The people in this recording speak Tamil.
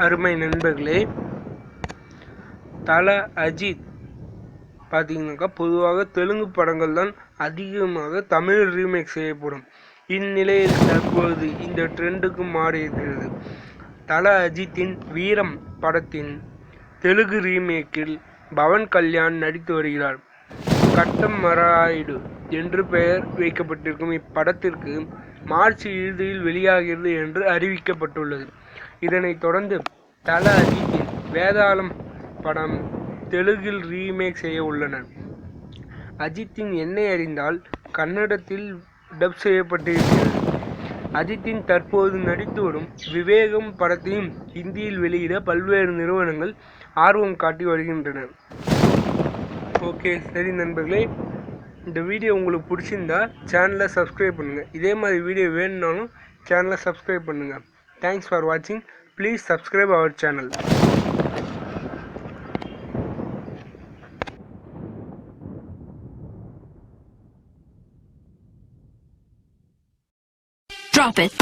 அருமை நண்பர்களே, தல அஜித் பார்த்தீங்கன்னாக்கா பொதுவாக தெலுங்கு படங்கள் தான் அதிகமாக தமிழ் ரீமேக் செய்யப்படும். இந்நிலையில் தற்போது இந்த ட்ரெண்டுக்கு மாறி இருக்கிறது. தல அஜித்தின் வீரம் படத்தின் தெலுங்கு ரீமேக்கில் பவன் கல்யாண் நடித்து வருகிறார். கட்டம் மராயுடு என்று பெயர் வைக்கப்பட்டிருக்கும் இப்படத்திற்கு மார்ச் இறுதியில் வெளியாகிறது என்று அறிவிக்கப்பட்டுள்ளது. இதனைத் தொடர்ந்து தல அஜித்தின் வேதாளம் படம் தெலுங்கில் ரீமேக் செய்ய உள்ளனர். அஜித்தின் என்னை அறிந்தால் கன்னடத்தில் டப் செய்யப்பட்டிருக்கிறது. அஜித்தின் தற்போது நடித்து வரும் விவேகம் படத்தையும் ஹிந்தியில் வெளியிட பல்வேறு நிறுவனங்கள் ஆர்வம் காட்டி வருகின்றன. ஓகே, சரி நண்பர்களே, இந்த வீடியோ உங்களுக்கு பிடிச்சிருந்தா சேனலை சப்ஸ்கிரைப் பண்ணுங்கள். இதே மாதிரி வீடியோ வேணும்னாலும் சேனலை சப்ஸ்கிரைப் பண்ணுங்கள். தேங்க்ஸ் ஃபார் வாட்சிங். Please subscribe our channel. Drop it.